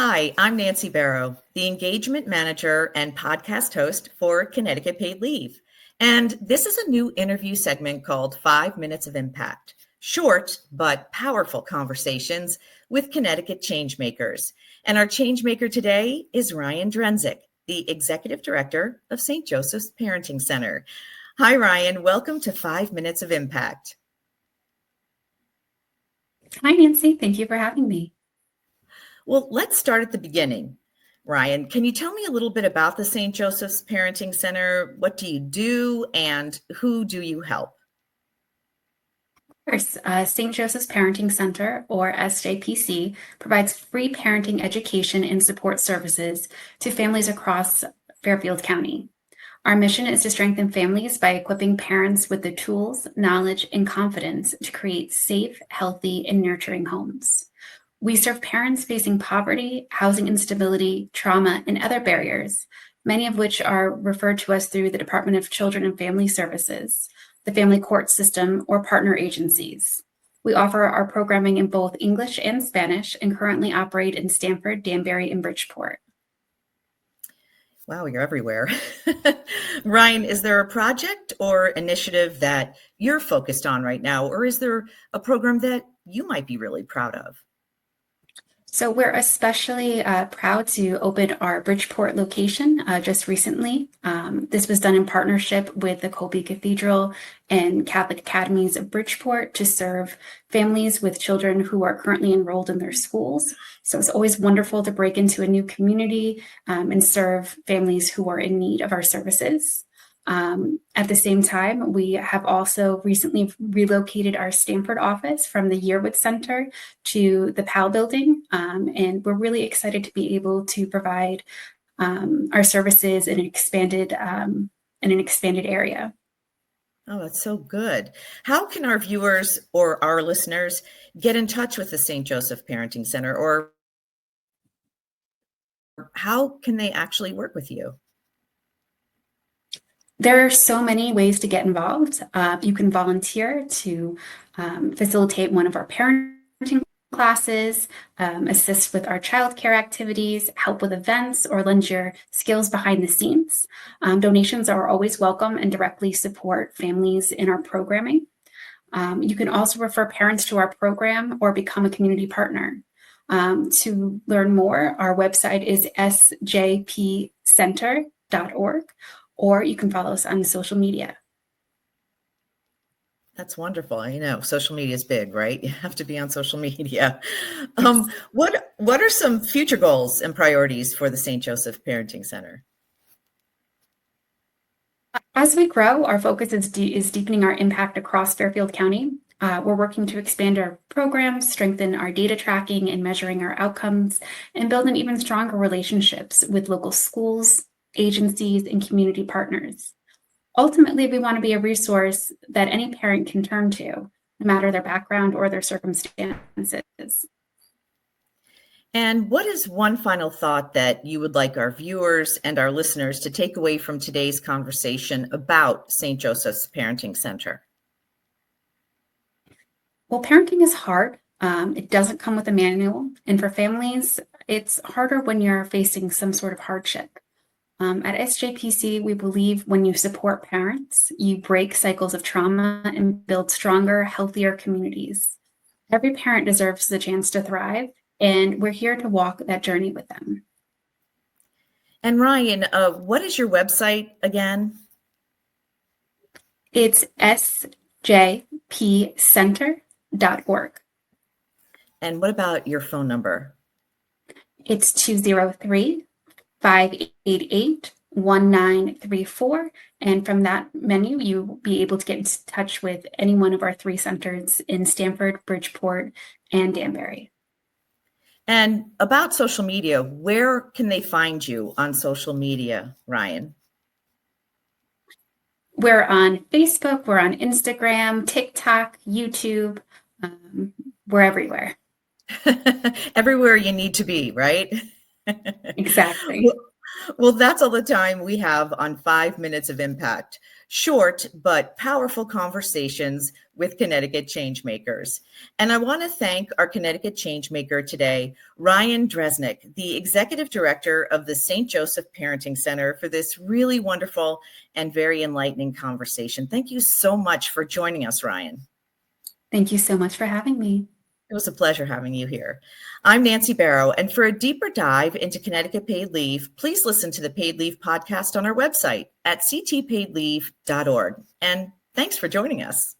Hi, I'm Nancy Barrow, the engagement manager and podcast host for Connecticut Paid Leave. And this is a new interview segment called 5 Minutes of Impact. Short but powerful conversations with Connecticut Changemakers. And our changemaker today is Rian Drenzek, the executive director of St. Joseph's Parenting Center. Hi, Rian. Welcome to 5 Minutes of Impact. Hi, Nancy. Thank you for having me. Well, let's start at the beginning. Rian, can you tell me a little bit about the St. Joseph's Parenting Center? What do you do and who do you help? Of course, St. Joseph's Parenting Center, or SJPC, provides free parenting education and support services to families across Fairfield County. Our mission is to strengthen families by equipping parents with the tools, knowledge, and confidence to create safe, healthy, and nurturing homes. We serve parents facing poverty, housing instability, trauma, and other barriers, many of which are referred to us through the Department of Children and Family Services, the family court system, or partner agencies. We offer our programming in both English and Spanish and currently operate in Stamford, Danbury, and Bridgeport. Wow, you're everywhere. Rian, is there a project or initiative that you're focused on right now, or is there a program that you might be really proud of? So we're especially proud to open our Bridgeport location just recently. This was done in partnership with the Colby Cathedral and Catholic Academies of Bridgeport to serve families with children who are currently enrolled in their schools. So it's always wonderful to break into a new community and serve families who are in need of our services. At the same time, we have also recently relocated our Stamford office from the Yearwood Center to the Powell building, and we're really excited to be able to provide our services in an expanded area. Oh, that's so good. How can our viewers or our listeners get in touch with the St. Joseph Parenting Center, or how can they actually work with you? There are so many ways to get involved. You can volunteer to facilitate one of our parenting classes, assist with our childcare activities, help with events, or lend your skills behind the scenes. Donations are always welcome and directly support families in our programming. You can also refer parents to our program or become a community partner. To learn more, our website is sjpcenter.org. Or you can follow us on social media. That's wonderful. I know social media is big, right? You have to be on social media. What are some future goals and priorities for the St. Joseph Parenting Center? As we grow, our focus is deepening our impact across Fairfield County. We're working to expand our programs, strengthen our data tracking and measuring our outcomes, and build an even stronger relationships with local schools, agencies, and community partners. Ultimately, we want to be a resource that any parent can turn to, no matter their background or their circumstances. And what is one final thought that you would like our viewers and our listeners to take away from today's conversation about St. Joseph's Parenting Center? Well, parenting is hard. It doesn't come with a manual. And for families, it's harder when you're facing some sort of hardship. At SJPC, we believe when you support parents, you break cycles of trauma and build stronger, healthier communities. Every parent deserves the chance to thrive, and we're here to walk that journey with them. And Rian, what is your website again? It's sjpcenter.org. And what about your phone number? It's 203-588-1934. And from that menu, you'll be able to get in touch with any one of our 3 centers in Stamford, Bridgeport, and Danbury. And about social media, where can they find you on social media, Rian? We're on Facebook, we're on Instagram, TikTok, YouTube. We're everywhere. Everywhere you need to be, right? Exactly. Well, that's all the time we have on 5 Minutes of Impact. short but powerful conversations with Connecticut Changemakers. And I want to thank our Connecticut Changemaker today, Rian Drenzek, the Executive Director of the St. Joseph Parenting Center, for this really wonderful and very enlightening conversation. Thank you so much for joining us, Rian. Thank you so much for having me. It was a pleasure having you here. I'm Nancy Barrow, and for a deeper dive into Connecticut paid leave, please listen to the Paid Leave podcast on our website at ctpaidleave.org. And thanks for joining us.